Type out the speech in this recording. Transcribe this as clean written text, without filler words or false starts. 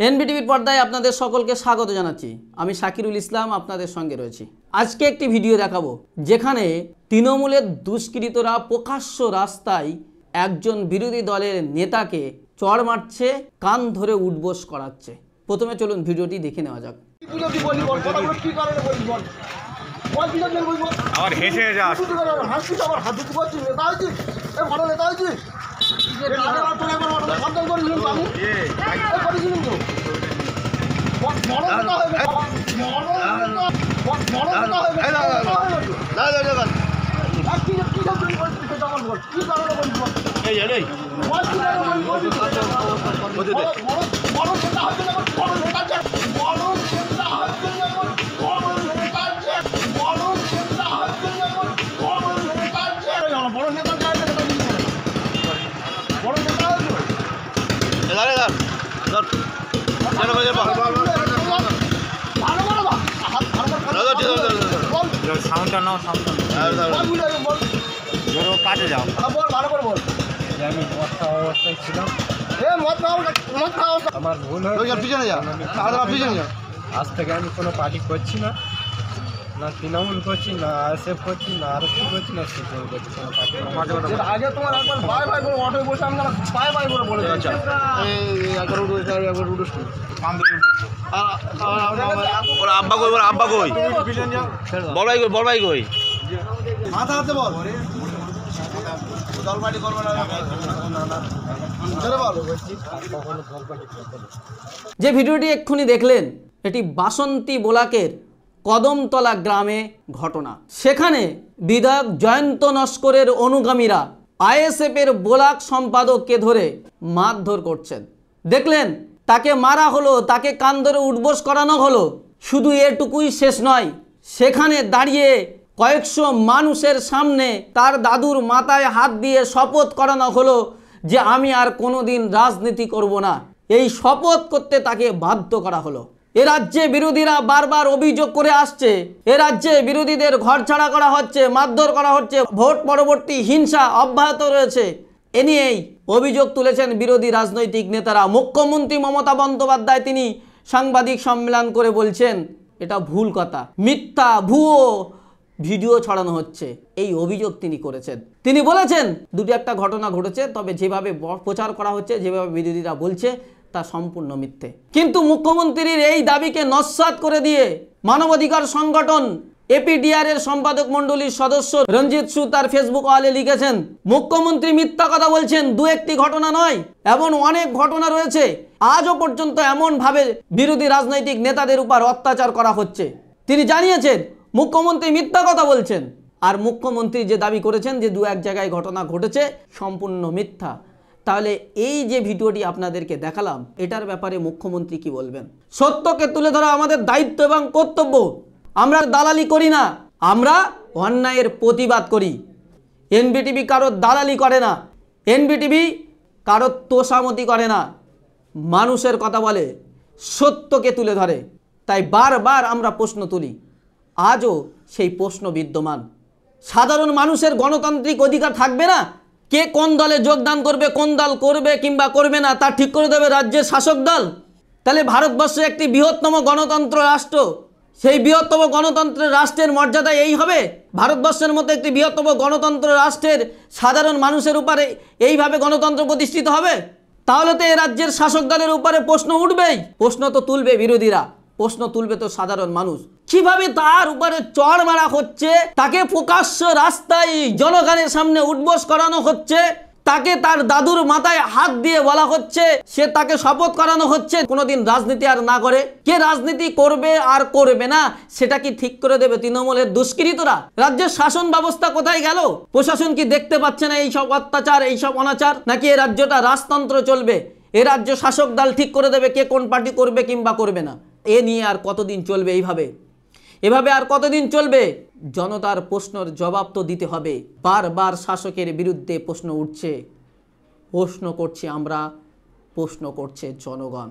এনবিটিভির পর্দায় আপনাদের সকলকে স্বাগত জানাচ্ছি। আমি শাকিরুল ইসলাম আপনাদের সঙ্গে রয়েছি। আজকে একটি ভিডিও দেখাবো যেখানে তৃণমূলের দুষ্কৃতীরা প্রকাশ্য রাস্তায় একজন বিরোধী দলের নেতাকে চড় মারছে, কান ধরে উঠবোস করাচ্ছে। প্রথমে চলুন ভিডিওটি দেখে নেওয়া যাক। আমার হেসে যাস সাউন্ডটা নাও, সাউন্ডটা কাজে যাও। আমি মদ খাওয়া অবস্থায় ছিলাম। আমার ভুল হয়েছে। আজ থেকে আমি কোনো পার্টি করছি না, না তৃণমূল করছি, না আরএসএফ করছি, না আরএসপি করছি, না সিপিএম করছি। কোনো পার্টি আগে তোমার একবার ভাই ভাই করে অটোয় বসে আমি ভাই ভাই করে বলে দিচ্ছি। আব্বা কই, আব্বা কই, বল ভাই কই, মাথা হাতে বল। যে ভিডিওটি এক্ষুনি দেখলেন এটি বাসন্তী বোলাকের কদমতলা গ্রামে ঘটনা। সেখানে বিধায়ক জয়ন্ত নস্করের অনুগামীরা আইএসএফের বোলাক সম্পাদককে ধরে মারধর করছেন। দেখলেন তাকে মারা হলো, তাকে কান ধরে উঠবোস করানো হলো। শুধু এটুকুই শেষ নয়, সেখানে দাঁড়িয়ে কয়েকশো মানুষের সামনে তার দাদুর মাথায় হাত দিয়ে শপথ করানো হলো যে আমি আর কোনোদিন রাজনীতি করব না। এই শপথ করতে তাকে বাধ্য করা হলো। এ রাজ্যে বিরোধীরা বারবার অভিযোগ করে আসছে, এ রাজ্যে বিরোধীদের ঘরছাড়া করা হচ্ছে, মারধর করা হচ্ছে, ভোট পরবর্তী হিংসা অব্যাহত রয়েছে। এ নিয়েই অভিযোগ তুলেছেন বিরোধী রাজনৈতিক নেতারা। মুখ্যমন্ত্রী মমতা বন্দ্যোপাধ্যায় তিনি সাংবাদিক সম্মেলন করে বলছেন এটা ভুল কথা, মিথ্যা ভুয়ো ভিডিও ছড়ানো হচ্ছে, এই অভিযোগ তিনি করেছেন। তিনি বলেছেন দুটি একটা ঘটনা ঘটেছে, তবে যেভাবে প্রচার করা হচ্ছে, যেভাবে বিরোধীরা বলছে তা সম্পূর্ণ মিথ্যে। কিন্তু মুখ্যমন্ত্রীর এই দাবিকে নস্যাৎ করে দিয়ে মানবাধিকার সংগঠন এপিডিআর এর সম্পাদক মণ্ডলীর সদস্য রঞ্জিত সু তার ফেসবুক ওয়ালে লিখেছেন মুখ্যমন্ত্রী মিথ্যা কথা বলছেন। দু একটি ঘটনা নয়, এমন অনেক ঘটনা রয়েছে। আজও পর্যন্ত এমনভাবে বিরোধী রাজনৈতিক নেতাদের উপর অত্যাচার করা হচ্ছে। তিনি জানিয়েছেন মুখ্যমন্ত্রী মিথ্যা কথা বলছেন। আর মুখ্যমন্ত্রী যে দাবি করেছেন যে দু এক জায়গায় ঘটনা ঘটেছে, সম্পূর্ণ মিথ্যা। তাহলে এই যে ভিডিওটি আপনাদেরকে দেখালাম, এটার ব্যাপারে মুখ্যমন্ত্রী কি বলবেন? সত্যকে তুলে ধরা আমাদের দায়িত্ব এবং কর্তব্য। আমরা দালালি করি না, আমরা অন্যায়ের প্রতিবাদ করি। এনবিটিভি কারোর দালালি করে না, এনবিটিভি কারোর তোষামতি করে না, মানুষের কথা বলে, সত্যকে তুলে ধরে। তাই বারবার আমরা প্রশ্ন তুলি, আজও সেই প্রশ্ন বিদ্যমান। সাধারণ মানুষের গণতান্ত্রিক অধিকার থাকবে না? কে কোন দলে যোগদান করবে, কোন দল করবে কিংবা করবে না তা ঠিক করে দেবে রাজ্যের শাসক দল? তাহলে ভারতবর্ষে একটি বৃহত্তম গণতন্ত্র রাষ্ট্র, সেই বৃহত্তম গণতন্ত্রের রাষ্ট্রের মর্যাদা এই হবে? ভারতবর্ষের মতো একটি বৃহত্তম গণতন্ত্র রাষ্ট্রের সাধারণ মানুষের উপরে এইভাবে গণতন্ত্র প্রতিষ্ঠিত হবে? তাহলে তো এই রাজ্যের শাসক দলের উপরে প্রশ্ন উঠবেই। প্রশ্ন তো তুলবে বিরোধীরা, প্রশ্ন তুলবে তো সাধারণ মানুষ। কিভাবে তার উপরে চড় মারা হচ্ছে, তাকে প্রকাশ্য রাস্তায় জনগণের সামনে উঠবোস করানো হচ্ছে, তাকে তার দাদুর মাথায় হাত দিয়ে বলা হচ্ছে, সে তাকে শপথ করানো হচ্ছে কোনোদিন রাজনীতি আর না করে। কে রাজনীতি করবে আর করবে না সেটা কি ঠিক করে দেবে তৃণমূলের দুষ্কৃতীরা? রাজ্যের শাসন ব্যবস্থা কোথায় গেল? প্রশাসন কি দেখতে পাচ্ছে না এইসব অত্যাচার, এইসব অনাচার? নাকি এই রাজ্যটা রাজতন্ত্র চলবে? এ রাজ্য শাসক দল ঠিক করে দেবে কে কোন পার্টি করবে কিংবা করবে না? এ নিয়ে আর কতদিন চলবে এভাবে আর কতদিন চলবে? জনতার প্রশ্নের জবাব তো দিতে হবে। বারবার শাসকের বিরুদ্ধে প্রশ্ন উঠছে, প্রশ্ন করছি আমরা, প্রশ্ন করছে জনগণ।